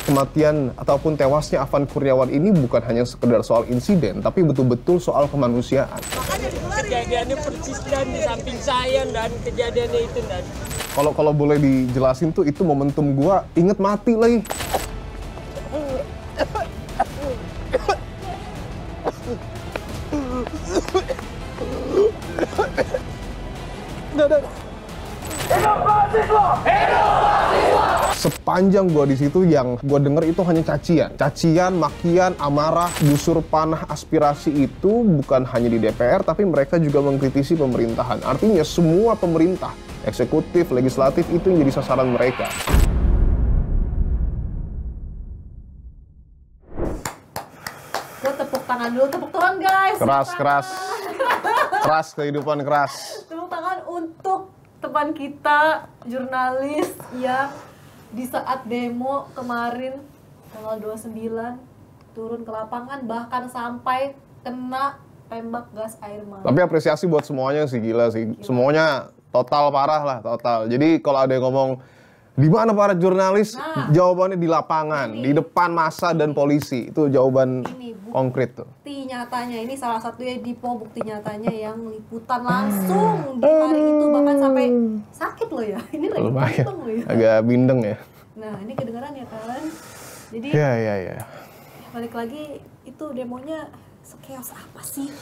Kematian ataupun tewasnya Afan Kurniawan ini bukan hanya sekedar soal insiden, tapi betul-betul soal kemanusiaan. Kejadiannya persis dan di samping saya dan kejadiannya itu dan. Kalau boleh dijelasin tuh, itu momentum gua inget mati lagi. Sepanjang gua di situ yang gua denger itu hanya cacian, makian, amarah, busur panah aspirasi itu bukan hanya di DPR, tapi mereka juga mengkritisi pemerintahan. Artinya semua pemerintah, eksekutif, legislatif itu yang jadi sasaran mereka. Gue tepuk tangan dulu, tepuk tangan guys. Keras kehidupan keras. Tepuk tangan untuk teman kita, jurnalis yang di saat demo kemarin tanggal 29 turun ke lapangan, bahkan sampai kena tembak gas air mata. Tapi apresiasi buat semuanya sih, gila sih. Semuanya total parah lah, total. Jadi kalau ada yang ngomong di mana para jurnalis, jawabannya di lapangan, di depan massa dan polisi. Itu jawaban konkret tuh. Bukti nyatanya, ini salah satunya Dipo, bukti nyatanya yang liputan langsung di hari itu, bahkan sampai sakit loh ya. Ini lagi bindeng loh ya. Agak bindeng ya. Nah ini kedengaran ya kan. Jadi ya. balik lagi, itu demonya sekeos apa sih?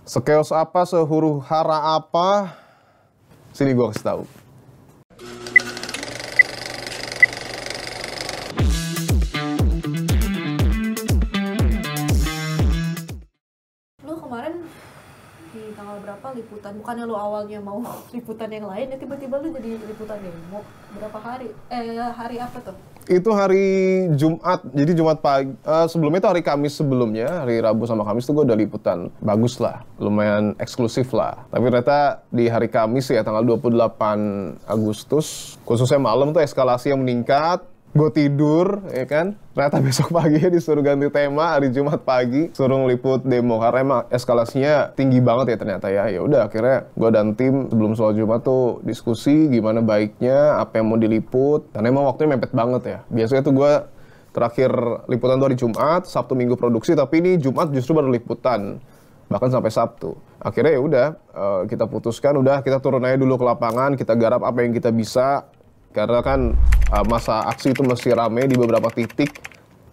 Sekeos apa, sehuru hara apa? Sini gua kasih tahu. Lu kemarin di tanggal berapa liputan? Bukannya lu awalnya mau liputan yang lain, ya tiba-tiba lu jadi liputan demo. Berapa hari? Hari apa tuh? Itu hari Jumat, jadi Jumat pagi. Sebelumnya itu hari Kamis sebelumnya, hari Rabu sama Kamis tuh gue udah liputan. Bagus lah, lumayan eksklusif lah. Tapi ternyata di hari Kamis ya, tanggal 28 Agustus, khususnya malam tuh eskalasi yang meningkat. Gue tidur, ya kan? Ternyata besok paginya disuruh ganti tema, hari Jumat pagi suruh ngeliput demo karena emang eskalasinya tinggi banget ya ternyata ya. Ya udah, akhirnya gue dan tim sebelum sholat Jumat tuh diskusi gimana baiknya, apa yang mau diliput. Karena emang waktunya mepet banget ya. Biasanya tuh gue terakhir liputan tuh hari Jumat, Sabtu Minggu produksi, tapi ini Jumat justru baru liputan, bahkan sampai Sabtu. Akhirnya ya udah, kita putuskan udah kita turun aja dulu ke lapangan, kita garap apa yang kita bisa. Karena kan masa aksi itu masih rame di beberapa titik,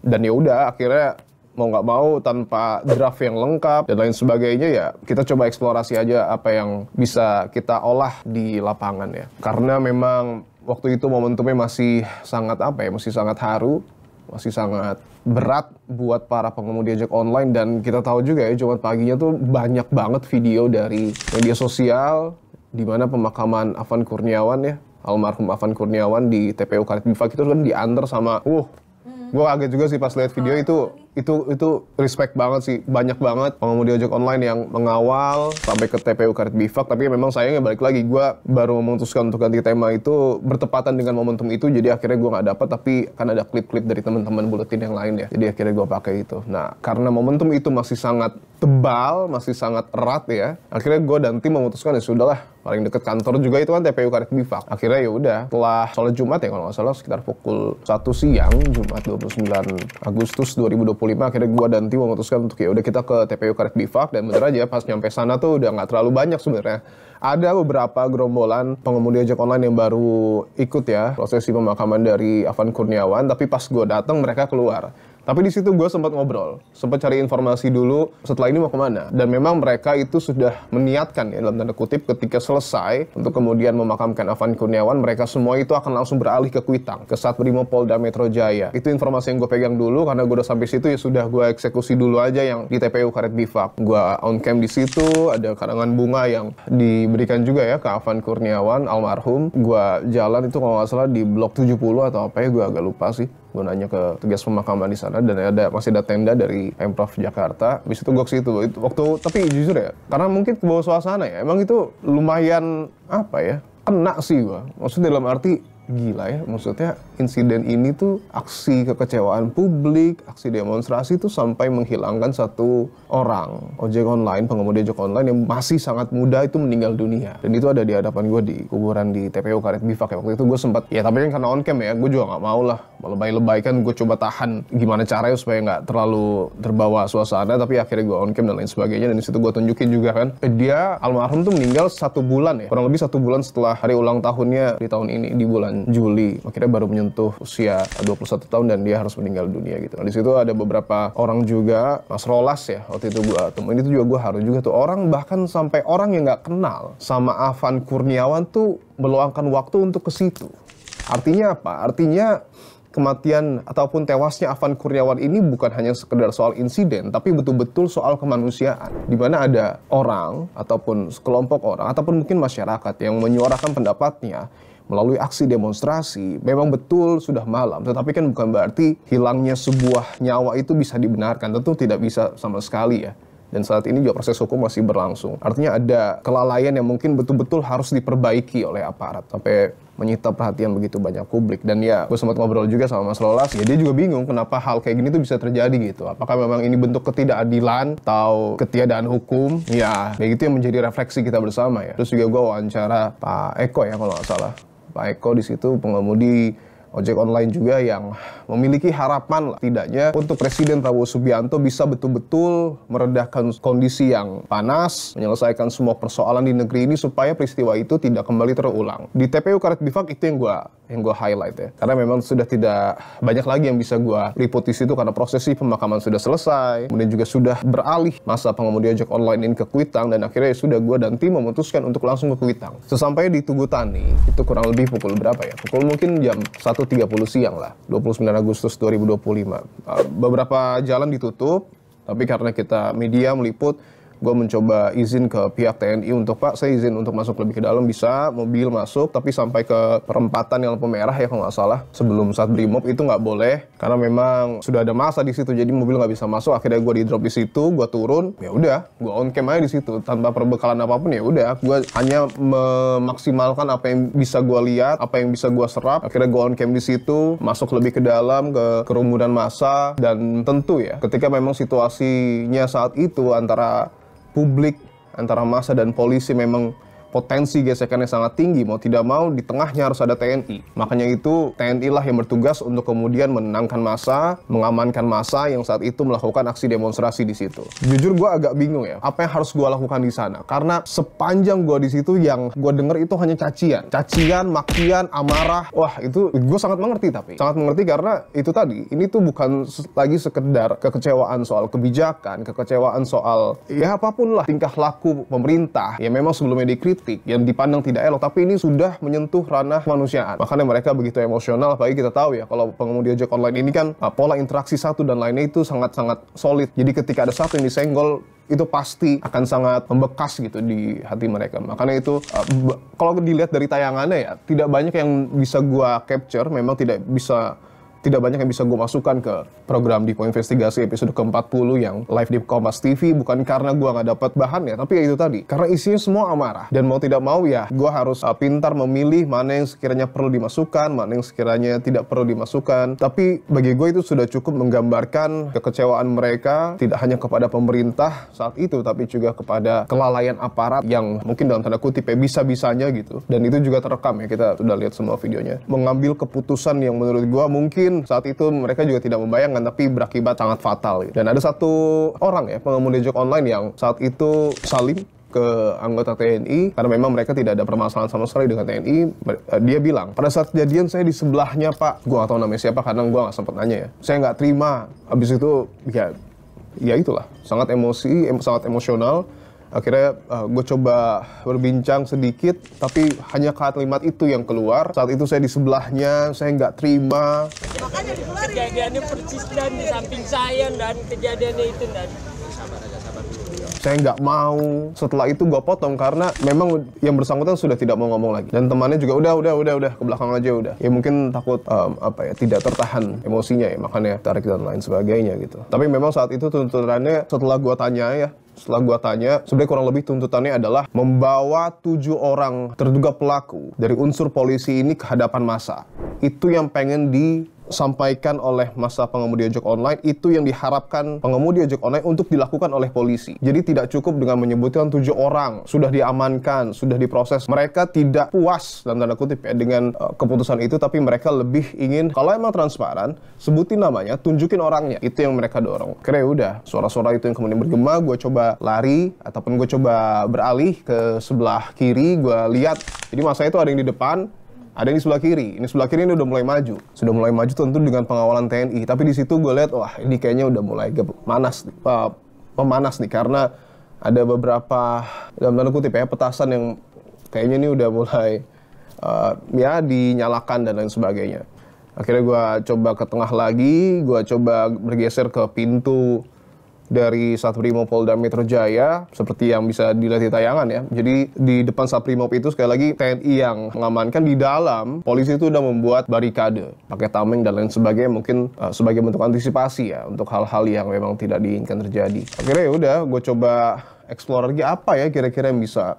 dan ya udah akhirnya mau nggak mau tanpa draft yang lengkap dan lain sebagainya ya kita coba eksplorasi aja apa yang bisa kita olah di lapangan ya. Karena memang waktu itu momentumnya masih sangat masih sangat haru, masih sangat berat buat para pengemudi ojek online, dan kita tahu juga ya Jumat paginya tuh banyak banget video dari media sosial di mana pemakaman Afan Kurniawan ya, almarhum Afan Kurniawan di TPU Karet Bifak itu kan diantar sama gue kaget juga sih pas lihat video itu respect banget sih, banyak banget pengemudi ojek online yang mengawal sampai ke TPU Karet Bifak. Tapi memang sayangnya balik lagi gue baru memutuskan untuk ganti tema itu bertepatan dengan momentum itu, jadi akhirnya gue nggak dapat, tapi kan ada klip-klip dari teman-teman buletin yang lain ya, jadi akhirnya gue pakai itu. Nah karena momentum itu masih sangat tebal, masih sangat erat ya, akhirnya gue dan tim memutuskan ya sudahlah, paling deket kantor juga itu kan TPU Karet Bifak. Akhirnya ya udah, setelah sholat Jumat ya kalau nggak salah sekitar pukul 1 siang Jumat 29 Agustus 2025, akhirnya gue dan tim memutuskan untuk ya udah kita ke TPU Karet Bifak. Dan bener aja pas nyampe sana tuh udah nggak terlalu banyak sebenarnya. Ada beberapa gerombolan pengemudi ojek online yang baru ikut ya prosesi pemakaman dari Afan Kurniawan, tapi pas gue datang mereka keluar. Tapi di situ gue sempat ngobrol, sempat cari informasi dulu setelah ini mau kemana. Dan memang mereka itu sudah meniatkan ya dalam tanda kutip ketika selesai untuk kemudian memakamkan Afan Kurniawan, mereka semua itu akan langsung beralih ke Kuitang, ke Satrimo Polda Metro Jaya. Itu informasi yang gue pegang dulu, karena gue udah sampai situ ya sudah gue eksekusi dulu aja yang di TPU Karet Bifak. Gue on cam di situ, ada karangan bunga yang diberikan juga ya ke Afan Kurniawan almarhum. Gue jalan itu kalau nggak salah di blok 70 atau apa ya, gue agak lupa sih. Gue nanya ke tugas pemakaman di sana, dan masih ada tenda dari Pemprov Jakarta. Habis itu gue ke situ waktu, tapi jujur ya, karena mungkin kebawa suasana ya, emang itu lumayan kena sih gue. Maksudnya dalam arti gila ya, maksudnya insiden ini tuh aksi kekecewaan publik, aksi demonstrasi tuh sampai menghilangkan satu orang ojek online, pengemudi ojek online yang masih sangat muda itu meninggal dunia. Dan itu ada di hadapan gue di kuburan di TPU Karet Bifak ya. Waktu itu gue sempat, ya tapi kan karena on cam ya, gue juga nggak mau lah melebay-lebay kan, gue coba tahan gimana caranya supaya nggak terlalu terbawa suasana, tapi akhirnya gue on cam dan lain sebagainya. Dan disitu gue tunjukin juga kan, dia almarhum tuh meninggal 1 bulan ya, kurang lebih 1 bulan setelah hari ulang tahunnya di tahun ini, di bulan Juli. Akhirnya baru menyentuh usia 21 tahun dan dia harus meninggal dunia gitu. Nah, di situ ada beberapa orang juga, Mas Rolas ya, waktu itu gue temuin, itu juga gue haru juga tuh. Orang bahkan sampai orang yang nggak kenal sama Afan Kurniawan tuh meluangkan waktu untuk ke situ. Artinya apa? Artinya kematian ataupun tewasnya Afan Kurniawan ini bukan hanya sekedar soal insiden, tapi betul-betul soal kemanusiaan. Di mana ada orang ataupun sekelompok orang ataupun mungkin masyarakat yang menyuarakan pendapatnya melalui aksi demonstrasi. Memang betul sudah malam, tetapi kan bukan berarti hilangnya sebuah nyawa itu bisa dibenarkan. Tentu tidak bisa sama sekali ya. Dan saat ini juga proses hukum masih berlangsung. Artinya ada kelalaian yang mungkin betul-betul harus diperbaiki oleh aparat sampai menyita perhatian begitu banyak publik. Dan ya, gue sempat ngobrol juga sama Mas Rolas, ya dia juga bingung kenapa hal kayak gini tuh bisa terjadi gitu. Apakah memang ini bentuk ketidakadilan atau ketiadaan hukum? Ya, kayak gitu yang menjadi refleksi kita bersama ya. Terus juga gue wawancara Pak Eko ya kalau nggak salah. Pak Eko di situ pengemudi ojek online juga yang memiliki harapan lah, tidaknya untuk Presiden Prabowo Subianto bisa betul-betul meredahkan kondisi yang panas, menyelesaikan semua persoalan di negeri ini supaya peristiwa itu tidak kembali terulang. Di TPU Karet Bifak itu yang gue highlight ya, karena memang sudah tidak banyak lagi yang bisa gue liput di situ karena prosesi pemakaman sudah selesai, kemudian juga sudah beralih masa pengemudi ojek online ini ke Kuitang, dan akhirnya sudah gue dan tim memutuskan untuk langsung ke Kuitang. Sesampai di Tugu Tani, itu kurang lebih pukul berapa ya? Pukul mungkin jam 1.30 siang lah, 29 Agustus 2025. Beberapa jalan ditutup, tapi karena kita media meliput, gue mencoba izin ke pihak TNI untuk, Pak, saya izin untuk masuk lebih ke dalam, bisa mobil masuk, tapi sampai ke perempatan yang lampu merah ya kalau nggak salah, sebelum saat Brimob itu nggak boleh, karena memang sudah ada masa di situ, jadi mobil nggak bisa masuk. Akhirnya gue di drop di situ, gue turun, ya udah, gue on cam aja di situ tanpa perbekalan apapun. Ya udah, gue hanya memaksimalkan apa yang bisa gue lihat, apa yang bisa gue serap. Akhirnya gue on cam di situ, masuk lebih ke dalam, ke kerumunan massa, dan tentu ya, ketika memang situasinya saat itu antara publik, antara massa dan polisi memang potensi gesekannya sangat tinggi, mau tidak mau di tengahnya harus ada TNI. Makanya itu TNI lah yang bertugas untuk kemudian menenangkan massa, mengamankan massa yang saat itu melakukan aksi demonstrasi di situ. Jujur gue agak bingung ya, apa yang harus gue lakukan di sana? Karena sepanjang gue di situ yang gue denger itu hanya cacian, makian, amarah. Wah, itu gue sangat mengerti, tapi sangat mengerti karena itu tadi, ini tuh bukan lagi sekedar kekecewaan soal kebijakan, kekecewaan soal ya apapun lah tingkah laku pemerintah yang memang sebelumnya dikritik, yang dipandang tidak elok, tapi ini sudah menyentuh ranah kemanusiaan. Makanya mereka begitu emosional, apalagi kita tahu ya, kalau pengemudi ojek online ini kan pola interaksi satu dan lainnya itu sangat-sangat solid. Jadi ketika ada satu yang disenggol, itu pasti akan sangat membekas gitu di hati mereka. Makanya itu, kalau dilihat dari tayangannya ya, tidak banyak yang bisa gua capture, memang tidak banyak yang bisa gue masukkan ke program Dipo Investigasi episode ke-40 yang live di Kompas TV, bukan karena gue nggak dapat bahannya, tapi ya itu tadi, karena isinya semua amarah, dan mau tidak mau ya gue harus pintar memilih mana yang sekiranya perlu dimasukkan, mana yang sekiranya tidak perlu dimasukkan. Tapi bagi gue itu sudah cukup menggambarkan kekecewaan mereka, tidak hanya kepada pemerintah saat itu, tapi juga kepada kelalaian aparat yang mungkin dalam tanda kutip ya bisa-bisanya gitu. Dan itu juga terekam ya, kita sudah lihat semua videonya, mengambil keputusan yang menurut gue mungkin saat itu mereka juga tidak membayangkan, tapi berakibat sangat fatal gitu. Dan ada satu orang ya, pengemudi ojek online yang saat itu salim ke anggota TNI, karena memang mereka tidak ada permasalahan sama sekali dengan TNI. Dia bilang, pada saat kejadian saya di sebelahnya, Pak. Gue gak tahu namanya siapa karena gue gak sempat nanya ya. Saya nggak terima. Habis itu ya itulah, sangat emosi, sangat emosional. Akhirnya gue coba berbincang sedikit, tapi hanya kalimat itu yang keluar. Saat itu saya di sebelahnya, saya nggak terima. Kejadiannya persis dan di samping saya, dan kejadiannya itu dan Saya nggak mau. Setelah itu gue potong karena memang yang bersangkutan sudah tidak mau ngomong lagi. Dan temannya juga udah ke belakang aja udah. Ya mungkin takut tidak tertahan emosinya ya, makanya tarik dan lain sebagainya gitu. Tapi memang saat itu tuntutannya setelah gue tanya ya, Setelah gua tanya, sebenarnya kurang lebih tuntutannya adalah membawa 7 orang terduga pelaku dari unsur polisi ini ke hadapan massa. Itu yang pengen disampaikan oleh massa pengemudi ojek online, itu yang diharapkan pengemudi ojek online untuk dilakukan oleh polisi. Jadi tidak cukup dengan menyebutkan 7 orang sudah diamankan, sudah diproses. Mereka tidak puas dalam tanda kutip ya dengan keputusan itu, tapi mereka lebih ingin kalau emang transparan, sebutin namanya, tunjukin orangnya. Itu yang mereka dorong. Kira udah, suara-suara itu yang kemudian bergema, gue coba lari ataupun gue coba beralih ke sebelah kiri, gue lihat. Jadi masa itu ada yang di depan, ada yang di sebelah kiri. Ini sebelah kiri ini udah mulai maju. Sudah mulai maju tentu dengan pengawalan TNI. Tapi di situ gue lihat, wah ini kayaknya udah mulai memanas nih. Karena ada beberapa, dalam tanda kutip ya, petasan yang kayaknya ini udah mulai ya dinyalakan dan lain sebagainya. Akhirnya gue coba ke tengah lagi, gue coba bergeser ke pintu dari Satrimob Polda Metro Jaya, seperti yang bisa dilihat di tayangan ya. Jadi di depan Satrimob itu sekali lagi TNI yang mengamankan, di dalam polisi itu udah membuat barikade, pakai tameng dan lain sebagainya, mungkin sebagai bentuk antisipasi ya untuk hal-hal yang memang tidak diinginkan terjadi. Akhirnya ya udah, gue coba explore lagi apa ya kira-kira yang bisa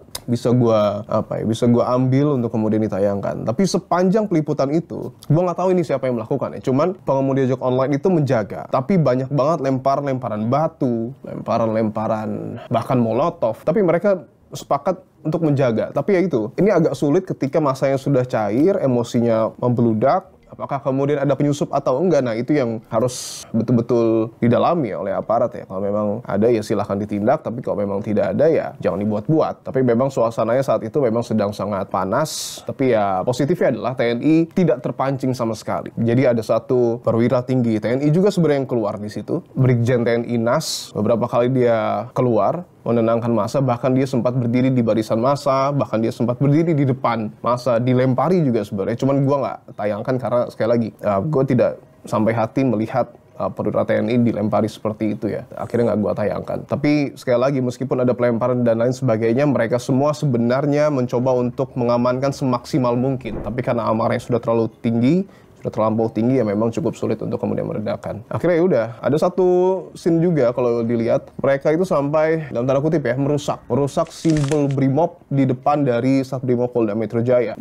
gue ambil untuk kemudian ditayangkan. Tapi sepanjang peliputan itu, gue nggak tahu ini siapa yang melakukan ya. Cuman pengemudi ojek online itu menjaga. Tapi banyak banget lemparan batu, lemparan bahkan molotov. Tapi mereka sepakat untuk menjaga. Tapi ya itu, ini agak sulit ketika masanya sudah cair, emosinya membeludak. Apakah kemudian ada penyusup atau enggak? Nah, itu yang harus betul-betul didalami oleh aparat ya. Kalau memang ada ya silahkan ditindak, tapi kalau memang tidak ada ya jangan dibuat-buat. Tapi memang suasananya saat itu memang sedang sangat panas. Tapi ya positifnya adalah TNI tidak terpancing sama sekali. Jadi ada satu perwira tinggi TNI juga sebenarnya yang keluar di situ. Brigjen TNI Nas, beberapa kali dia keluar menenangkan massa, bahkan dia sempat berdiri di barisan massa, bahkan dia sempat berdiri di depan massa, dilempari juga sebenarnya. Cuman gue nggak tayangkan karena sekali lagi, gue tidak sampai hati melihat perwira TNI dilempari seperti itu ya. Akhirnya nggak gue tayangkan. Tapi sekali lagi, meskipun ada pelemparan dan lain sebagainya, mereka semua sebenarnya mencoba untuk mengamankan semaksimal mungkin. Tapi karena amarnya sudah terlalu tinggi, sudah terlampau tinggi ya, memang cukup sulit untuk kemudian meredakan. Akhirnya ya udah, ada satu scene juga kalau dilihat, mereka itu sampai dalam tanda kutip ya merusak simbol Brimob di depan dari Satrimob Polda Metro Jaya.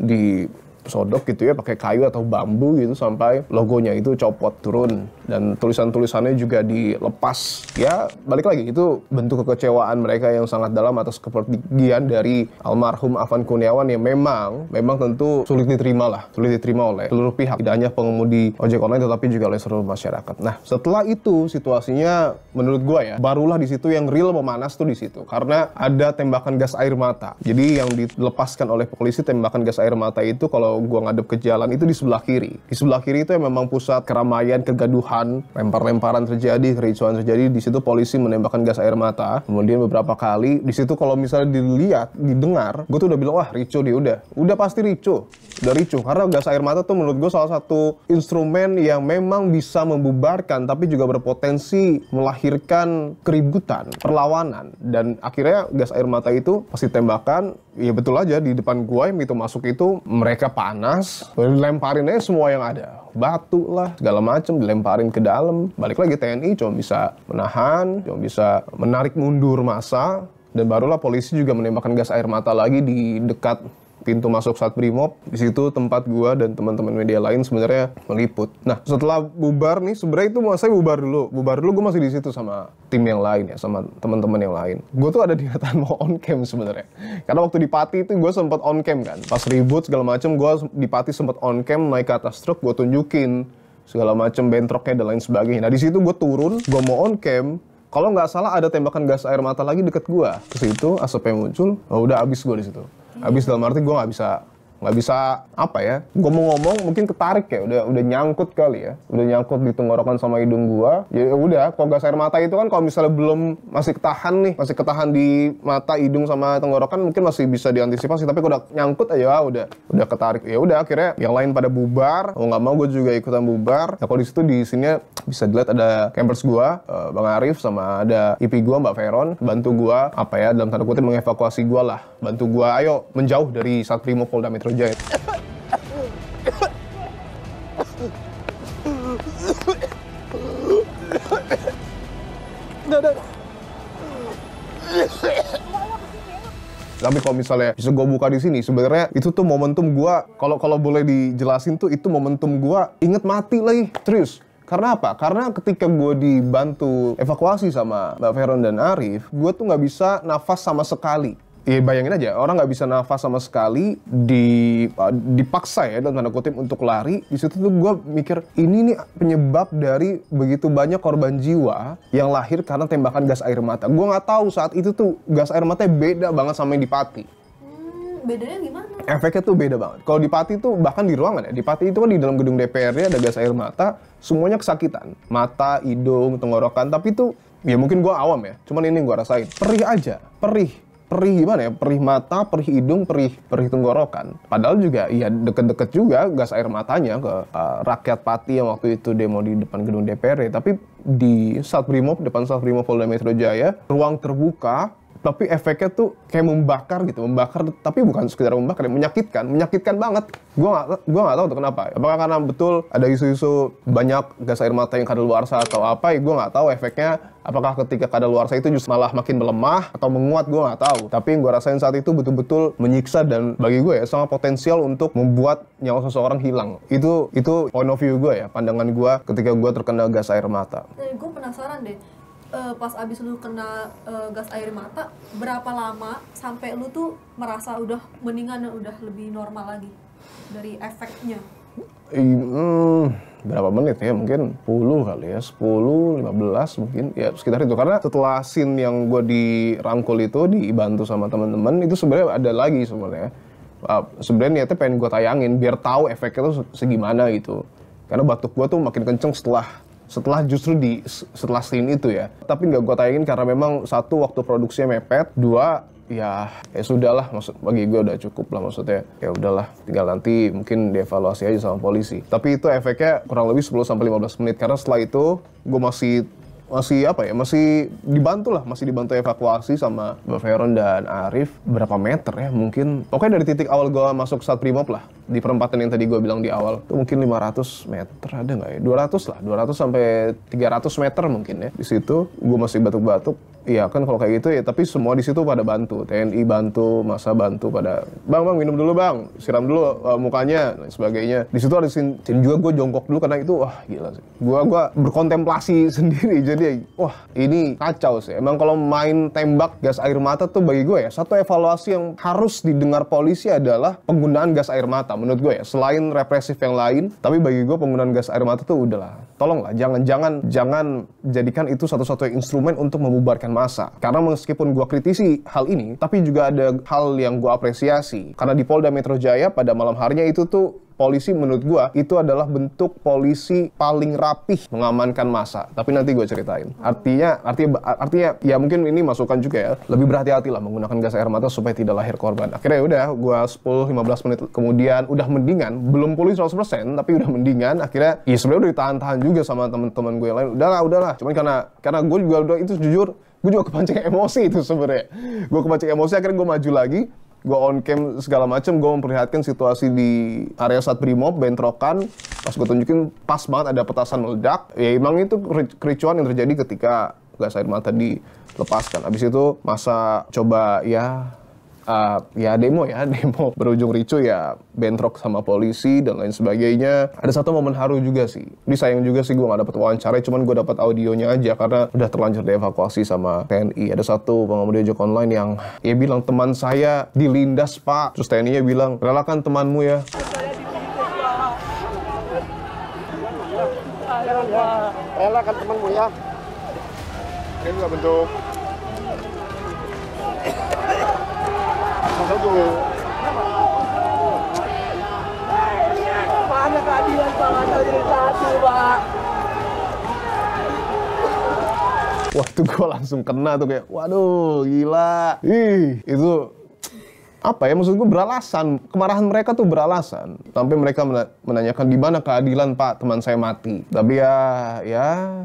Sodok gitu ya, pakai kayu atau bambu gitu sampai logonya itu copot turun dan tulisan-tulisannya juga dilepas. Ya balik lagi, itu bentuk kekecewaan mereka yang sangat dalam atas kepergian dari almarhum Afan Kurniawan yang memang tentu sulit diterima oleh seluruh pihak, tidak hanya pengemudi ojek online tetapi juga oleh seluruh masyarakat. Nah, setelah itu situasinya menurut gua ya, barulah di situ yang real memanas tuh di situ, karena ada tembakan gas air mata. Jadi yang dilepaskan oleh polisi tembakan gas air mata itu, kalau gua ngadep ke jalan itu di sebelah kiri. Di sebelah kiri itu yang memang pusat keramaian, kegaduhan, lempar-lemparan terjadi, kericuan terjadi. Di situ polisi menembakkan gas air mata. Kemudian beberapa kali di situ kalau misalnya dilihat, didengar, gue tuh udah bilang wah ricu dia udah pasti ricu. Udah ricu karena gas air mata tuh menurut gue salah satu instrumen yang memang bisa membubarkan tapi juga berpotensi melahirkan keributan, perlawanan. Dan akhirnya gas air mata itu pasti tembakan, ya betul aja di depan gua yang itu masuk itu mereka panas, dilemparin aja semua yang ada, batu lah segala macem dilemparin ke dalam. Balik lagi TNI cuma bisa menahan, cuma bisa menarik mundur massa, dan barulah polisi juga menembakkan gas air mata lagi di dekat pintu masuk Satrimob. Di situ tempat gua dan teman-teman media lain sebenarnya meliput. Nah, setelah bubar nih, sebenarnya itu saya bubar dulu gua masih di situ sama tim yang lain ya, sama teman-teman yang lain. Gua tuh ada niatan mau on cam sebenarnya. Karena waktu di Pati itu gua sempat on cam kan. Pas ribut segala macem, gua di Pati sempat on cam naik ke atas truk, gua tunjukin segala macem bentroknya dan lain sebagainya. Nah, di situ gua turun, gua mau on cam. Kalau nggak salah ada tembakan gas air mata lagi deket gua. Ke situ asapnya muncul, udah abis gua di situ. Habis dalam arti gue nggak bisa apa ya, gue mau ngomong mungkin ketarik ya, udah nyangkut kali ya, udah nyangkut di tenggorokan sama hidung gue. Ya udah, kalau gas air mata itu kan kalau misalnya belum masih ketahan di mata, hidung sama tenggorokan mungkin masih bisa diantisipasi, tapi kalau udah nyangkut aja udah ketarik. Ya udah akhirnya yang lain pada bubar, mau nggak mau gue juga ikutan bubar. Nah, kalau di situ di sini bisa dilihat ada campers gue, Bang Arif sama ada IP gue Mbak Veron, bantu gue apa ya dalam tanda kutip mengevakuasi gue lah, bantu gue ayo menjauh dari Satrimob Polda Metro Jaya. Tapi kalau misalnya bisa gue buka di sini, sebenarnya itu tuh momentum gue, kalau boleh dijelasin tuh itu momentum gue inget mati lagi, serius. Karena apa? Karena ketika gue dibantu evakuasi sama Mbak Veron dan Arif, gue tuh nggak bisa nafas sama sekali. Ya bayangin aja, orang nggak bisa nafas sama sekali, dipaksa ya dalam tanda kutip untuk lari. Di situ tuh gue mikir, ini nih penyebab dari begitu banyak korban jiwa yang lahir karena tembakan gas air mata. Gue nggak tahu saat itu tuh gas air matanya beda banget sama yang di Pati. Bedanya gimana? Efeknya tuh beda banget. Kalau di Pati tuh bahkan di ruangan ya, di Pati itu kan di dalam gedung DPR-nya ada gas air mata, semuanya kesakitan. Mata, hidung, tenggorokan, tapi tuh ya mungkin gue awam ya, cuman ini gue rasain. Perih aja, perih gimana ya, perih mata, perih hidung, perih tenggorokan. Padahal juga ya deket-deket juga gas air matanya ke rakyat Pati yang waktu itu demo di depan gedung DPR. Tapi di Satbrimob, depan Satbrimob Polda Metro Jaya, ruang terbuka, tapi efeknya tuh kayak membakar gitu, tapi bukan sekedar membakar, menyakitkan banget. Gua nggak tahu tuh kenapa. Apakah karena betul ada isu-isu banyak gas air mata yang kadaluarsa atau apa? Gua nggak tahu efeknya. Apakah ketika kadaluarsa itu justru malah makin melemah atau menguat? Gua nggak tahu. Tapi yang gua rasain saat itu betul-betul menyiksa dan bagi gue ya sangat potensial untuk membuat nyawa seseorang hilang. Itu point of view gue ya, pandangan gue ketika gue terkena gas air mata. Gue penasaran deh. Pas abis lu kena gas air mata, berapa lama sampai lu tuh merasa udah mendingan dan udah lebih normal lagi dari efeknya? Berapa menit ya, mungkin 10 kali ya, 10, 15 mungkin, ya sekitar itu. Karena setelah scene yang gue dirangkul itu, dibantu sama teman-teman, itu sebenarnya ada lagi sebenarnya. Sebenarnya niatnya pengen gue tayangin, biar tahu efeknya tuh segimana gitu. Karena batuk gue tuh makin kenceng setelah scene itu ya. Tapi nggak gue tayangin karena memang satu, waktu produksinya mepet, dua, ya sudahlah, bagi gue udah cukup lah, maksudnya ya udahlah, tinggal nanti mungkin dievaluasi aja sama polisi. Tapi itu efeknya kurang lebih 10-15 menit, karena setelah itu gue masih dibantu evakuasi sama Mbak Veron dan Arif. Berapa meter ya, mungkin pokoknya dari titik awal gue masuk Satbrimob lah, di perempatan yang tadi gue bilang di awal itu mungkin 500 meter ada nggak ya, 200 sampai 300 meter mungkin ya. Di situ gue masih batuk-batuk. Iya kan kalau kayak gitu ya, tapi semua di situ pada bantu, TNI bantu, massa bantu, pada bang minum dulu bang, siram dulu mukanya dan sebagainya. Di situ ada scene juga gue jongkok dulu karena itu wah gila sih. Gue berkontemplasi sendiri, jadi wah ini kacau sih. Emang kalau main tembak gas air mata tuh bagi gue ya, satu evaluasi yang harus didengar polisi adalah penggunaan gas air mata menurut gue ya. Selain represif yang lain, tapi bagi gue penggunaan gas air mata tuh udahlah, tolonglah jangan jadikan itu satu-satunya instrumen untuk membubarkan massa. Karena meskipun gue kritisi hal ini, tapi juga ada hal yang gue apresiasi. Karena di Polda Metro Jaya pada malam harinya itu tuh polisi menurut gue itu adalah bentuk polisi paling rapih mengamankan massa. Tapi nanti gue ceritain. Artinya ya mungkin ini masukan juga ya. Lebih berhati-hatilah menggunakan gas air mata supaya tidak lahir korban. Akhirnya udah gue 10-15 menit kemudian udah mendingan, belum pulih 100% tapi udah mendingan. Akhirnya ya sebenarnya udah ditahan-tahan juga sama teman-teman gue yang lain. Udahlah. Cuman karena gue juga udah itu jujur, gue juga kepancing emosi itu sebenarnya. Gue kepancing emosi, akhirnya gue maju lagi. Gue on cam segala macam, gue memperlihatkan situasi di area Satbrimob, bentrokan. Pas gue tunjukin, pas banget ada petasan meledak. Ya emang itu kericuan yang terjadi ketika gas air mata dilepaskan. Habis itu masa coba demo berujung ricu ya, bentrok sama polisi dan lain sebagainya. Ada satu momen haru juga sih. Ini sayang juga sih gue gak dapet wawancara, cuman gue dapat audionya aja karena udah terlanjur dievakuasi sama TNI. Ada satu pengemudi ojek online yang bilang, teman saya dilindas pak. Terus TNI-nya bilang, relakan temanmu ya. Relakan temanmu ya. Ini juga bentuk mana keadilan Pak? Jadi satu Pak. Wah tuh gue langsung kena tuh, kayak waduh gila. Itu apa ya, maksud gue beralasan, kemarahan mereka tuh beralasan. Sampai mereka menanyakan di mana keadilan Pak, teman saya mati. Tapi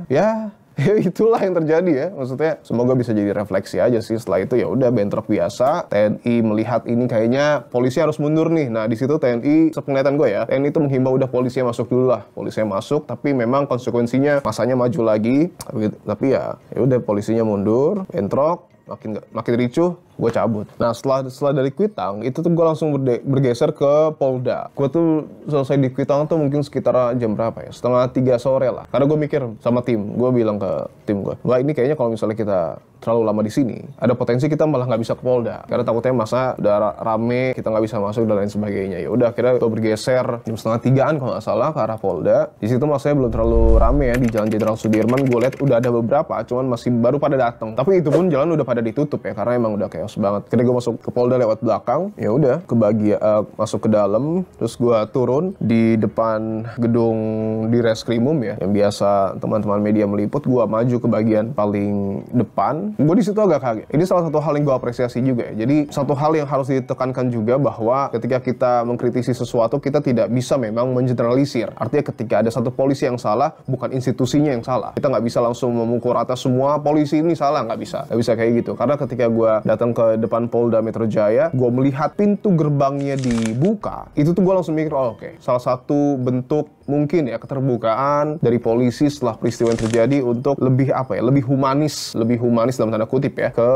ya itulah yang terjadi ya. Maksudnya semoga bisa jadi refleksi aja sih. Setelah itu ya udah bentrok biasa. TNI melihat ini kayaknya polisi harus mundur nih. Nah di situ TNI, sepenglihatan gue ya, TNI itu menghimbau udah polisinya masuk dulu lah. Polisinya masuk, tapi memang konsekuensinya masanya maju lagi. Tapi ya udah polisinya mundur, bentrok, makin ricuh. gue cabut. Nah setelah dari Kuitang itu tuh gue langsung bergeser ke Polda. Gue tuh selesai di Kuitang tuh mungkin sekitar jam berapa ya, 2:30 sore lah. Karena gue mikir sama tim, gue bilang ke tim gue, wah ini kayaknya kalau misalnya kita terlalu lama di sini, ada potensi kita malah nggak bisa ke Polda. Karena takutnya masa udah rame, kita nggak bisa masuk dan lain sebagainya. Ya udah, akhirnya gue bergeser jam 2:30-an kalau nggak salah ke arah Polda. Di situ masanya belum terlalu rame ya, di Jalan Jenderal Sudirman. Gue lihat udah ada beberapa, cuman masih baru pada datang. Tapi itu pun jalan udah pada ditutup ya, karena emang udah chaos banget. Akhirnya gue masuk ke Polda lewat belakang. Ya udah, masuk ke dalam, terus gue turun di depan gedung di Reskrimum ya, yang biasa teman-teman media meliput. Gue maju ke bagian paling depan. Gue di situ agak kaget. Ini salah satu hal yang gue apresiasi juga ya. Jadi satu hal yang harus ditekankan juga bahwa ketika kita mengkritisi sesuatu, kita tidak bisa memang mengeneralisir. Artinya ketika ada satu polisi yang salah, bukan institusinya yang salah. Kita nggak bisa langsung memukul rata semua polisi ini salah, nggak bisa kayak gitu. Karena ketika gue datang ke depan Polda Metro Jaya, gue melihat pintu gerbangnya dibuka, itu tuh gue langsung mikir, oh oke, salah satu bentuk mungkin ya keterbukaan dari polisi setelah peristiwa yang terjadi untuk lebih humanis dalam tanda kutip ya ke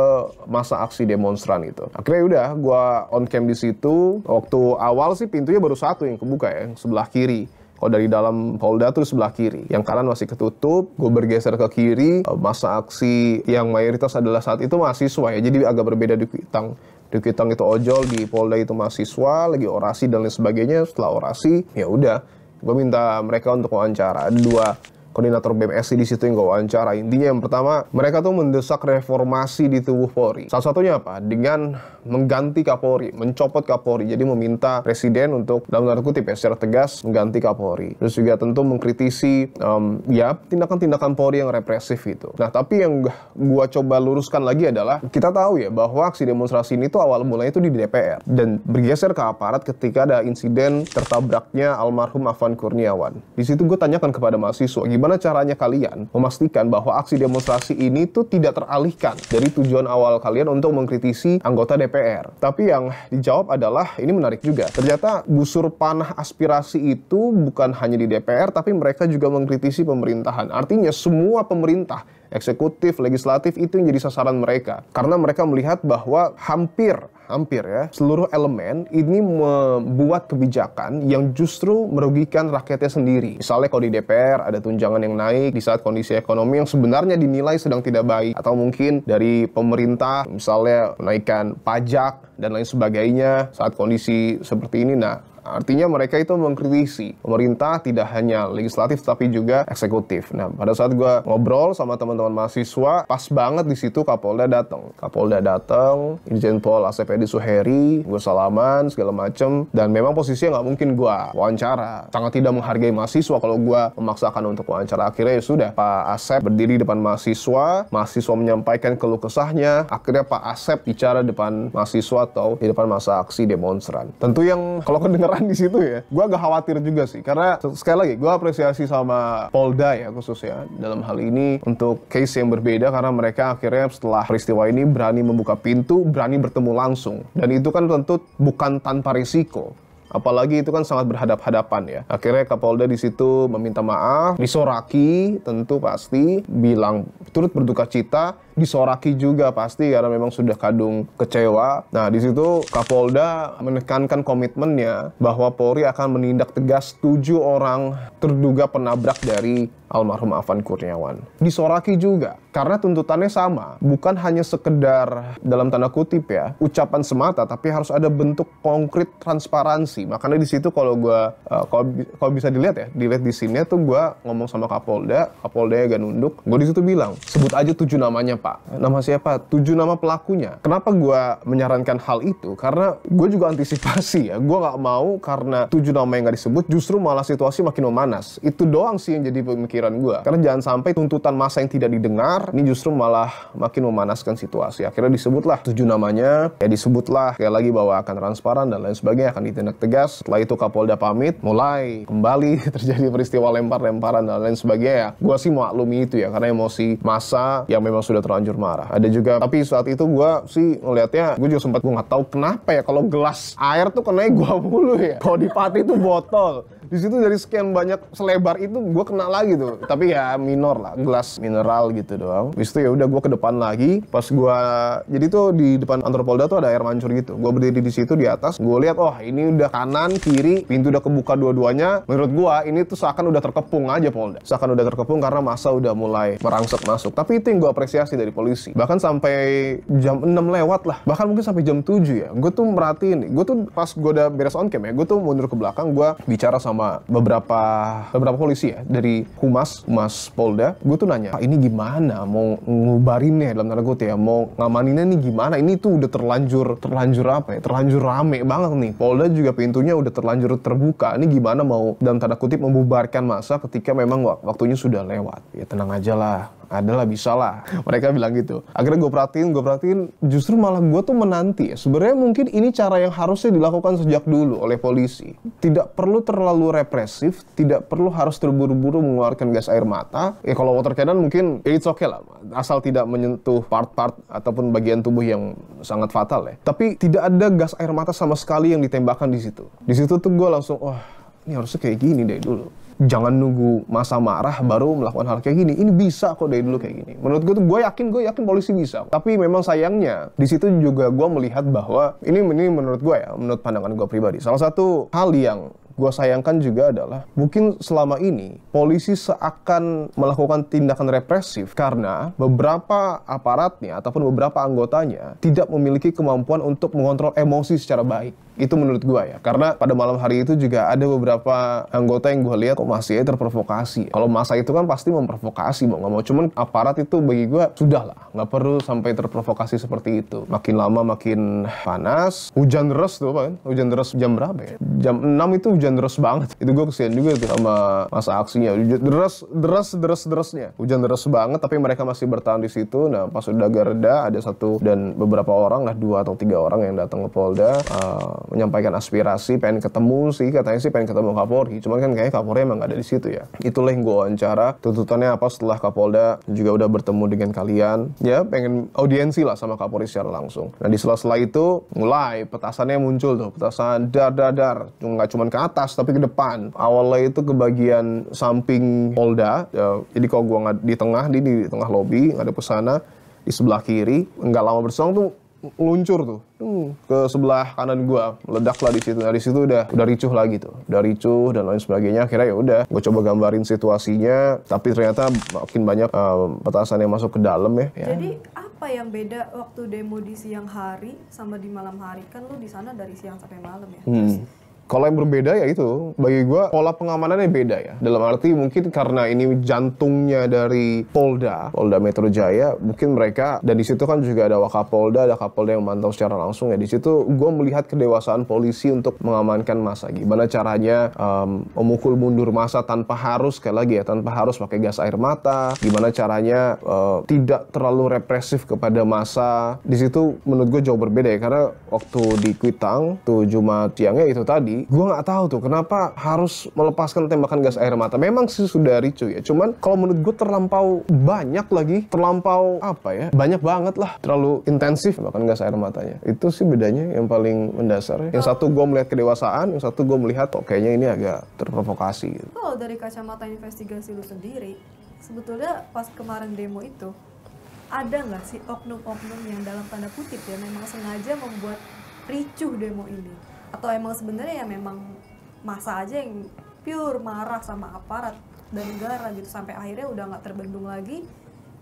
masa aksi demonstran itu. Akhirnya udah gue on cam di situ. Waktu awal sih pintunya baru satu yang kebuka ya, yang sebelah kiri. Kalau dari dalam Polda tuh sebelah kiri, yang kanan masih ketutup. Gue bergeser ke kiri. Masa aksi yang mayoritas adalah saat itu mahasiswa ya, jadi agak berbeda di Kuitang. Di Kuitang itu ojol, di Polda itu mahasiswa, lagi orasi dan lain sebagainya. Setelah orasi, ya udah, gue minta mereka untuk wawancara. Ada 2 koordinator BMSI di situ yang gue wawancara. Intinya yang pertama, mereka tuh mendesak reformasi di tubuh Polri. Salah satunya apa? Dengan mengganti Kapolri, mencopot Kapolri. Jadi meminta Presiden untuk, dalam tanda kutip ya, secara tegas mengganti Kapolri. Terus juga tentu mengkritisi tindakan-tindakan Polri yang represif itu. Nah, tapi yang gue coba luruskan lagi adalah, kita tahu ya bahwa aksi demonstrasi ini tuh awal mulanya itu di DPR. Dan bergeser ke aparat ketika ada insiden tertabraknya almarhum Afan Kurniawan. Di situ gue tanyakan kepada mahasiswa, gimana caranya kalian memastikan bahwa aksi demonstrasi ini tuh tidak teralihkan dari tujuan awal kalian untuk mengkritisi anggota DPR. Tapi yang dijawab adalah, ini menarik juga. Ternyata busur panah aspirasi itu bukan hanya di DPR, tapi mereka juga mengkritisi pemerintahan. Artinya semua pemerintah, eksekutif, legislatif itu yang jadi sasaran mereka. Karena mereka melihat bahwa hampir ya, seluruh elemen ini membuat kebijakan yang justru merugikan rakyatnya sendiri. Misalnya kalau di DPR ada tunjangan yang naik di saat kondisi ekonomi yang sebenarnya dinilai sedang tidak baik. Atau mungkin dari pemerintah, misalnya menaikkan pajak dan lain sebagainya saat kondisi seperti ini. Nah, artinya mereka itu mengkritisi pemerintah, tidak hanya legislatif tapi juga eksekutif. Nah, pada saat gue ngobrol sama teman-teman mahasiswa, pas banget di situ Kapolda datang. Irjen Pol Asep Edi Suheri, gue salaman segala macem. Dan memang posisinya nggak mungkin gue wawancara. Sangat tidak menghargai mahasiswa kalau gue memaksakan untuk wawancara. Akhirnya ya sudah, Pak Asep berdiri depan mahasiswa menyampaikan keluh kesahnya. Akhirnya Pak Asep bicara depan mahasiswa atau di depan masa aksi demonstran. Tentu yang kalau kedengeran di situ ya, gue agak khawatir juga sih, karena sekali lagi gue apresiasi sama Polda ya khususnya dalam hal ini untuk case yang berbeda, karena mereka akhirnya setelah peristiwa ini berani membuka pintu, berani bertemu langsung, dan itu kan tentu bukan tanpa risiko. Apalagi itu kan sangat berhadap-hadapan ya. Akhirnya Kapolda di situ meminta maaf, disoraki tentu pasti, bilang turut berduka cita, disoraki juga pasti karena memang sudah kadung kecewa. Nah, di situ Kapolda menekankan komitmennya bahwa Polri akan menindak tegas 7 orang terduga penabrak dari almarhum Afan Kurniawan. Disoraki juga karena tuntutannya sama, bukan hanya sekedar dalam tanda kutip ya, ucapan semata, tapi harus ada bentuk konkret transparansi. Makanya di situ kalau bisa dilihat di sini tuh gue ngomong sama Kapolda agak nunduk. Gue di situ bilang, sebut aja 7 namanya, Pak. Nama siapa? 7 nama pelakunya. Kenapa gue menyarankan hal itu? Karena gue juga antisipasi ya. Gue nggak mau karena 7 nama yang nggak disebut justru malah situasi makin memanas. Itu doang sih yang jadi pemikiran gue. Karena jangan sampai tuntutan massa yang tidak didengar ini justru malah makin memanaskan situasi. Akhirnya disebutlah 7 namanya. Ya disebutlah sekali lagi bahwa akan transparan dan lain sebagainya, akan ditindak tegas. Setelah itu Kapolda pamit, mulai kembali terjadi peristiwa lempar-lemparan dan lain sebagainya. Gue sih maklumi itu ya, karena emosi massa yang memang sudah terlanjur marah. Ada juga, tapi saat itu gue sih ngelihatnya, gue juga sempat, gue nggak tahu kenapa ya kalau gelas air tuh kena gue mulu ya. Kalau di Pati itu botol. Di situ dari sekian banyak selebar itu gue kena lagi tuh. Tapi ya minor lah, gelas mineral gitu doang. Habis itu ya udah gue ke depan lagi. Pas gue jadi tuh di depan kantor Polda tuh ada air mancur gitu. Gue berdiri di situ di atas. Gue lihat, oh ini udah kanan, kiri, pintu udah kebuka dua-duanya. Menurut gue ini tuh seakan udah terkepung aja Polda. Seakan udah terkepung karena masa udah mulai merangsek masuk. Tapi itu yang gue apresiasi dari polisi. Bahkan sampai jam 6 lewat lah. Bahkan mungkin sampai jam 7 ya. Gue tuh merhatiin. Gue tuh pas gue udah beres on cam ya, gue tuh mundur ke belakang. Gue bicara sama beberapa polisi ya dari Humas Polda. Gue tuh nanya, Pak ini gimana mau ngubarinnya dalam tanda kutip ya, mau ngamaninnya nih gimana? Ini tuh udah terlanjur apa ya? Terlanjur rame banget nih. Polda juga pintunya udah terlanjur terbuka. Ini gimana mau dalam tanda kutip membubarkan massa ketika memang waktunya sudah lewat? Ya tenang aja lah. Adalah bisa lah, mereka bilang gitu. Akhirnya gue perhatiin, justru malah gue tuh menanti ya. Sebenarnya mungkin ini cara yang harusnya dilakukan sejak dulu oleh polisi. Tidak perlu terlalu represif, tidak perlu harus terburu-buru mengeluarkan gas air mata. Ya kalau water cannon mungkin it's okay lah, asal tidak menyentuh part-part ataupun bagian tubuh yang sangat fatal ya. Tapi tidak ada gas air mata sama sekali yang ditembakkan di situ. Di situ tuh gue langsung, wah ini harusnya kayak gini dari dulu. Jangan nunggu masa marah baru melakukan hal kayak gini. Ini bisa kok dari dulu kayak gini. Menurut gue tuh gue yakin polisi bisa. Tapi memang sayangnya di situ juga gue melihat bahwa ini menurut gue ya, menurut pandangan gue pribadi. Salah satu hal yang gue sayangkan juga adalah mungkin selama ini polisi seakan melakukan tindakan represif karena beberapa aparatnya ataupun beberapa anggotanya tidak memiliki kemampuan untuk mengontrol emosi secara baik. Itu menurut gue ya, karena pada malam hari itu juga ada beberapa anggota yang gue lihat kok masih terprovokasi. Kalau masa itu kan pasti memprovokasi mau nggak mau, cuman aparat itu bagi gue sudah lah, nggak perlu sampai terprovokasi seperti itu. Makin lama makin panas, hujan deras tuh kan, hujan deras jam berapa ya? Jam 6 itu hujan deras banget. Itu gue kesian juga tuh sama masa aksinya. Derasnya. Hujan deras banget, tapi mereka masih bertahan di situ. Nah pas udah agak reda, ada satu dan beberapa orang lah, 2 atau 3 orang yang datang ke Polda. Menyampaikan aspirasi, pengen ketemu sih, katanya sih pengen ketemu Kapolri, cuman kan kayaknya Kapolri emang gak ada di situ ya. Itulah yang gue wawancara, tuntutannya apa setelah Kapolda juga udah bertemu dengan kalian, ya pengen audiensi lah sama Kapolri secara langsung. Nah di sela-sela itu mulai petasannya muncul tuh, petasan dar, nggak cuman ke atas tapi ke depan. Awalnya itu ke bagian samping Polda, ya, jadi kalau gue nggak di tengah lobi, nggak ada pesana, di sebelah kiri, nggak lama berselang tuh luncur tuh ke sebelah kanan gua, meledak lah di situ. Nah di situ udah ricuh lagi tuh, udah ricuh dan lain sebagainya. Akhirnya ya udah, gua coba gambarin situasinya, tapi ternyata makin banyak petasan yang masuk ke dalam ya. Jadi apa yang beda waktu demo di siang hari sama di malam hari? Kan lu di sana dari siang sampai malam ya. Terus Kalau yang berbeda ya itu, bagi gue pola pengamanannya beda ya. Dalam arti mungkin karena ini jantungnya dari Polda Metro Jaya, mungkin mereka, dan di situ kan juga ada Wakapolda, ada Kapolda yang memantau secara langsung ya. Di situ gue melihat kedewasaan polisi untuk mengamankan massa. Gimana caranya memukul mundur massa tanpa harus, sekali lagi ya, tanpa harus pakai gas air mata. Gimana caranya tidak terlalu represif kepada massa. Di situ menurut gue jauh berbeda ya, karena waktu di Kuitang tuh Jumat siangnya itu tadi, gue nggak tahu tuh kenapa harus melepaskan tembakan gas air mata. Memang sih sudah ricu ya, cuman kalau menurut gue terlampau banyak lagi, terlampau apa ya, banyak banget lah, terlalu intensif tembakan gas air matanya. Itu sih bedanya yang paling mendasar ya. Yang satu gue melihat kedewasaan, yang satu gue melihat kok kayaknya ini agak terprovokasi gitu. Kalau dari kacamata investigasi lu sendiri, sebetulnya pas kemarin demo itu ada nggak sih oknum-oknum yang dalam tanda kutip ya memang sengaja membuat ricuh demo ini? Atau emang sebenarnya ya memang masa aja yang pure marah sama aparat dan negara gitu, sampai akhirnya udah nggak terbendung lagi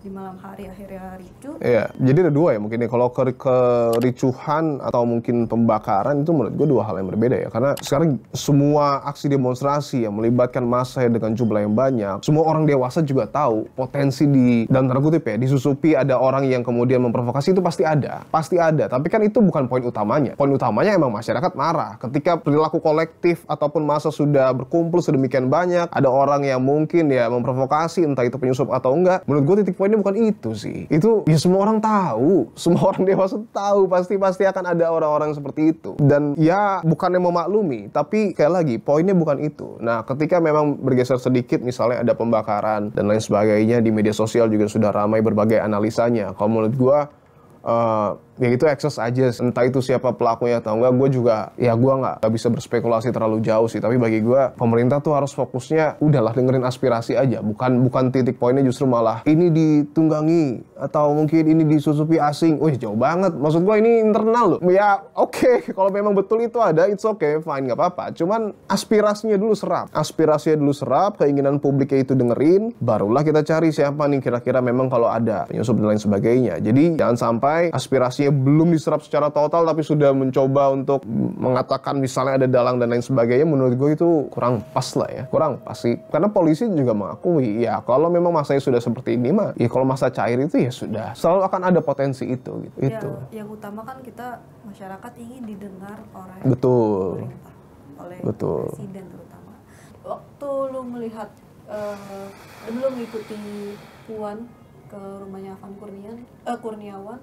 di malam hari akhirnya ricuh. Iya, jadi ada dua ya mungkin ya. Kalau kericuhan atau mungkin pembakaran itu menurut gue dua hal yang berbeda ya. Karena sekarang semua aksi demonstrasi yang melibatkan massa dengan jumlah yang banyak, semua orang dewasa juga tahu potensi di dalam tanda kutip ya, disusupi ada orang yang kemudian memprovokasi, itu pasti ada. Pasti ada, tapi kan itu bukan poin utamanya. Poin utamanya emang masyarakat marah. Ketika perilaku kolektif ataupun massa sudah berkumpul sedemikian banyak, ada orang yang mungkin ya memprovokasi, entah itu penyusup atau enggak. Menurut gue titik poin bukan itu sih. Itu ya semua orang tahu, semua orang dewasa tahu, pasti akan ada orang-orang seperti itu. Dan ya bukannya memaklumi, tapi kayak lagi poinnya bukan itu. Nah, ketika memang bergeser sedikit, misalnya ada pembakaran dan lain sebagainya, di media sosial juga sudah ramai berbagai analisanya. Kalau menurut gua ya itu ekses aja, entah itu siapa pelakunya atau enggak, gue juga, ya gue nggak bisa berspekulasi terlalu jauh sih, tapi bagi gue, pemerintah tuh harus fokusnya, udahlah dengerin aspirasi aja, bukan titik poinnya justru malah, ini ditunggangi, atau mungkin ini disusupi asing, wih jauh banget, maksud gue ini internal loh, ya oke, kalau memang betul itu ada, it's okay, fine, nggak apa-apa, cuman aspirasinya dulu serap, keinginan publiknya itu dengerin, barulah kita cari siapa nih kira-kira memang kalau ada penyusup dan lain sebagainya. Jadi jangan sampai aspirasinya belum diserap secara total tapi sudah mencoba untuk mengatakan misalnya ada dalang dan lain sebagainya. Menurut gue itu kurang pas lah ya, kurang pas sih. Karena polisi juga mengakui ya kalau memang masanya sudah seperti ini mah, ya kalau masa cair itu ya sudah selalu akan ada potensi itu gitu. Ya, itu. Yang utama kan kita masyarakat ingin didengar oleh Betul. pemerintah, oleh Betul. presiden terutama. Waktu lu melihat lu mengikuti Puan ke rumahnya Afan Kurniawan,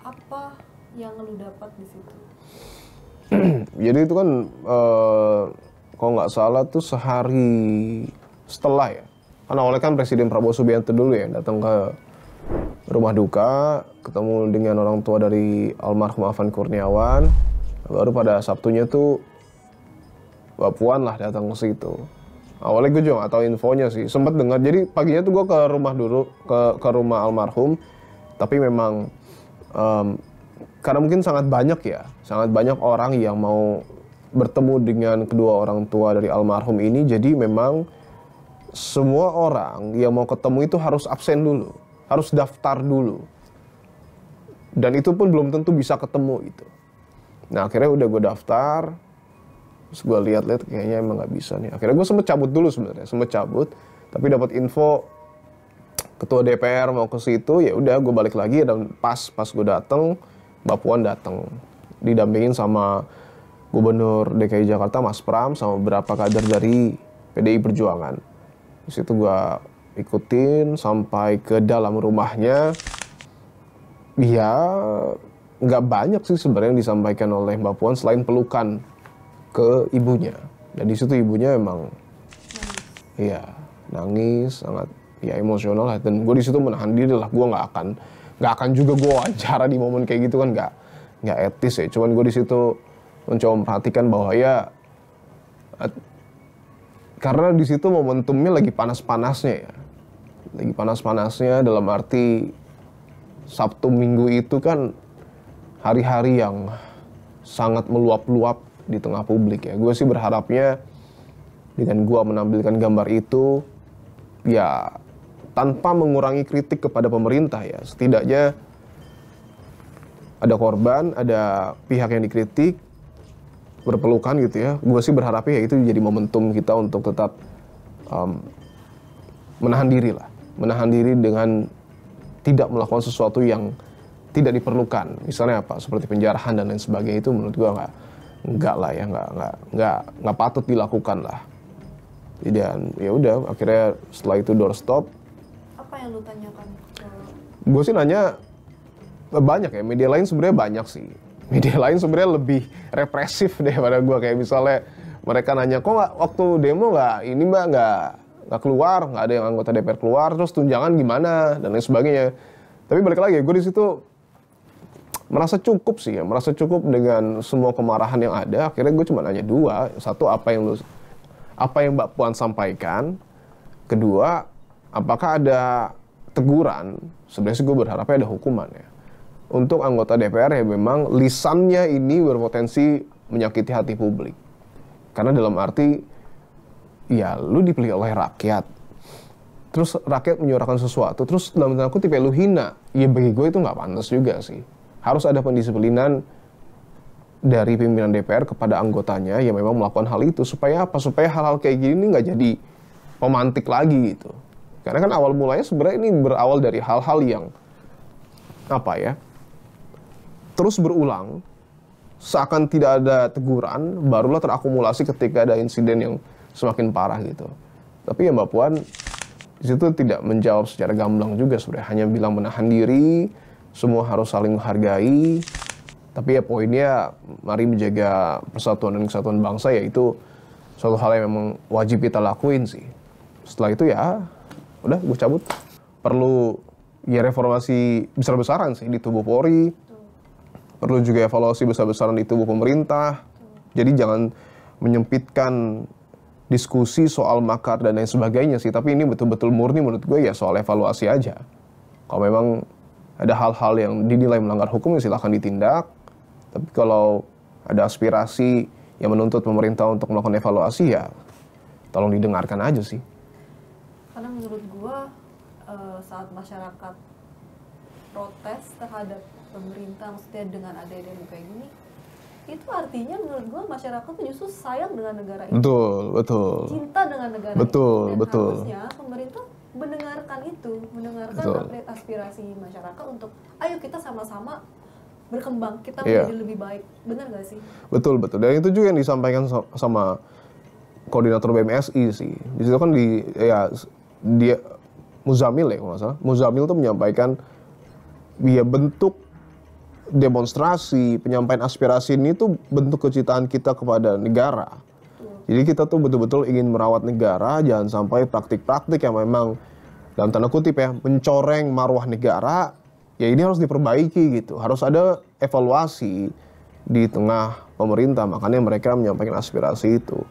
apa yang lu dapat di situ? Jadi itu kan kalau nggak salah tuh sehari setelah ya. Kan awalnya kan Presiden Prabowo Subianto dulu ya datang ke rumah duka, ketemu dengan orang tua dari almarhum Afan Kurniawan. Baru pada Sabtunya tuh Mbak Puan lah datang ke situ. Awalnya gue juga nggak tahu infonya sih, sempet dengar. Jadi paginya tuh gue ke rumah dulu, ke rumah almarhum. Tapi memang karena mungkin sangat banyak orang yang mau bertemu dengan kedua orang tua dari almarhum ini. Jadi memang semua orang yang mau ketemu itu harus absen dulu, harus daftar dulu. Dan itu pun belum tentu bisa ketemu gitu. Nah akhirnya udah gue daftar. Terus gue lihat kayaknya emang nggak bisa nih. Akhirnya gue sempet cabut dulu sebenarnya, tapi dapat info ketua DPR mau ke situ, ya udah gue balik lagi dan pas gue datang, Mbak Puan datang didampingin sama Gubernur DKI Jakarta Mas Pram sama beberapa kader dari PDI Perjuangan. Di situ gue ikutin sampai ke dalam rumahnya. Ya nggak banyak sih sebenarnya yang disampaikan oleh Mbak Puan selain pelukan ke ibunya, dan di situ ibunya emang ya nangis sangat ya emosional lah, dan gue di situ menahan diri lah. Gue nggak akan juga gue wawancara di momen kayak gitu kan, nggak etis ya. Cuman gue di situ mencoba memperhatikan bahwa ya karena di situ momentumnya lagi panas-panasnya dalam arti Sabtu Minggu itu kan hari-hari yang sangat meluap-luap di tengah publik ya. Gue sih berharapnya dengan gue menampilkan gambar itu ya tanpa mengurangi kritik kepada pemerintah ya. Setidaknya ada korban, ada pihak yang dikritik, berpelukan gitu ya. Gue sih berharapnya ya itu jadi momentum kita untuk tetap menahan diri dengan tidak melakukan sesuatu yang tidak diperlukan. Misalnya apa? Seperti penjarahan dan lain sebagainya, itu menurut gue nggak patut dilakukan lah. Dan ya udah akhirnya setelah itu doorstop. Apa yang lu tanyakan? Gue sih nanya banyak ya, media lain sebenarnya banyak sih. Media lain sebenarnya lebih represif daripada gue. Kayak misalnya mereka nanya, kok nggak waktu demo nggak keluar, nggak ada yang anggota DPR keluar, terus tunjangan gimana dan lain sebagainya. Tapi balik lagi, gue di situ merasa cukup dengan semua kemarahan yang ada. Akhirnya gue cuma nanya dua. Satu, apa yang Mbak Puan sampaikan. Kedua, apakah ada teguran? Sebenarnya sih gue berharapnya ada hukuman ya untuk anggota DPR yang memang lisannya ini berpotensi menyakiti hati publik. Karena dalam arti ya lu dipilih oleh rakyat, terus rakyat menyuarakan sesuatu, terus dalam tanda kutip lu hina. Ya bagi gue itu nggak pantas juga sih. Harus ada pendisiplinan dari pimpinan DPR kepada anggotanya yang memang melakukan hal itu. Supaya apa? Supaya hal-hal kayak gini nggak jadi pemantik lagi gitu. Karena kan awal mulanya sebenarnya ini berawal dari hal-hal yang terus berulang, seakan tidak ada teguran, barulah terakumulasi ketika ada insiden yang semakin parah gitu. Tapi ya Mbak Puan di situ tidak menjawab secara gamblang juga sebenarnya, hanya bilang menahan diri. Semua harus saling menghargai, tapi ya poinnya mari menjaga persatuan dan kesatuan bangsa, yaitu suatu hal yang memang wajib kita lakuin sih. Setelah itu ya udah gue cabut. Perlu ya reformasi besar-besaran sih di tubuh Polri, perlu juga evaluasi besar-besaran di tubuh pemerintah. Jadi jangan menyempitkan diskusi soal makar dan lain sebagainya sih, tapi ini betul-betul murni menurut gue ya soal evaluasi aja. Kalau memang ada hal-hal yang dinilai melanggar hukum ya silahkan ditindak, tapi kalau ada aspirasi yang menuntut pemerintah untuk melakukan evaluasi ya tolong didengarkan aja sih. Karena menurut gua saat masyarakat protes terhadap pemerintah, maksudnya dengan ada demo kayak gini, itu artinya menurut gua masyarakat tuh justru sayang dengan negara ini. Betul. Cinta dengan negara Betul, ini. Dan betul. harusnya pemerintah mendengarkan itu, mendengarkan aspirasi masyarakat untuk ayo kita sama-sama berkembang, kita menjadi lebih baik. Benar gak sih? Betul. Dan itu juga yang disampaikan sama koordinator BMSI sih. Di situ kan dia Muzamil ya kalau nggak salah. Muzamil tuh menyampaikan ya bentuk demonstrasi, penyampaian aspirasi ini tuh bentuk kecintaan kita kepada negara. Jadi kita tuh betul-betul ingin merawat negara, jangan sampai praktik-praktik yang memang dalam tanda kutip ya mencoreng marwah negara. Ya ini harus diperbaiki gitu. Harus ada evaluasi di tengah pemerintah. Makanya mereka menyampaikan aspirasi itu.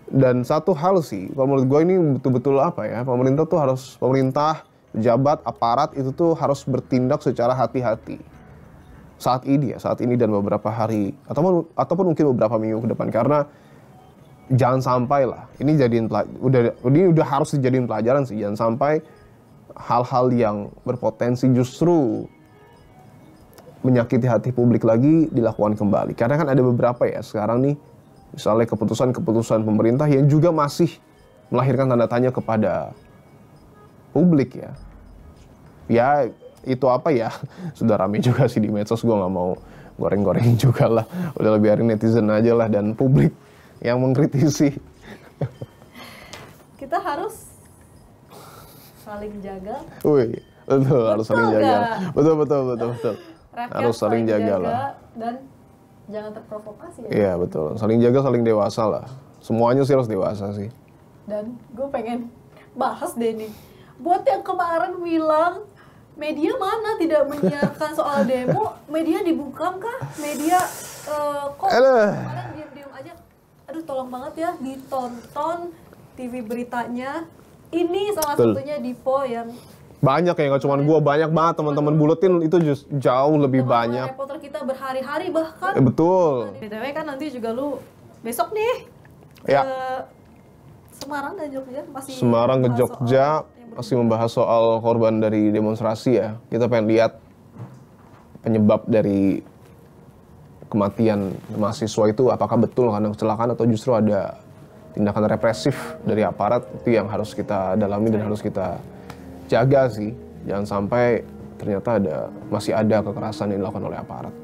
Dan satu hal sih, kalau menurut gue ini betul-betul apa ya, pemerintah, pejabat, aparat itu tuh harus bertindak secara hati-hati. Saat ini dan beberapa hari, ataupun mungkin beberapa minggu ke depan. Karena jangan sampai lah, ini udah harus dijadiin pelajaran sih, jangan sampai hal-hal yang berpotensi justru menyakiti hati publik lagi dilakukan kembali. Karena kan ada beberapa ya sekarang nih, misalnya keputusan pemerintah yang juga masih melahirkan tanda tanya kepada publik ya. Ya itu apa ya, sudah rame juga sih di medsos, gue nggak mau goreng-goreng juga lah. Udah biarin netizen aja lah dan publik yang mengkritisi. Kita harus saling jaga. Wih, betul harus saling jaga. Betul. Rakyat Harus saling jaga lah. Dan jangan terprovokasi ya. Iya betul, saling jaga, saling dewasa lah. Semuanya sih harus dewasa sih. Dan gue pengen bahas deh nih, buat yang kemarin bilang media mana tidak menyiarkan soal demo, media dibungkam kah? Media kok kemarin diam-diam aja. Aduh tolong banget ya ditonton TV beritanya. Ini salah satunya Dipo yang banyak ya, nggak cuma gue, banyak banget teman-teman buletin itu jauh lebih banyak. Reporter kita berhari-hari bahkan. Betul. BTW kan nanti juga lu besok nih Ya. Semarang dan Jogja masih Semarang ke membahas Jogja masih membahas soal korban dari demonstrasi ya. Kita pengen lihat penyebab dari kematian mahasiswa itu apakah betul karena kecelakaan atau justru ada tindakan represif dari aparat. Itu yang harus kita dalami dan harus kita jaga sih. Jangan sampai ternyata masih ada kekerasan yang dilakukan oleh aparat.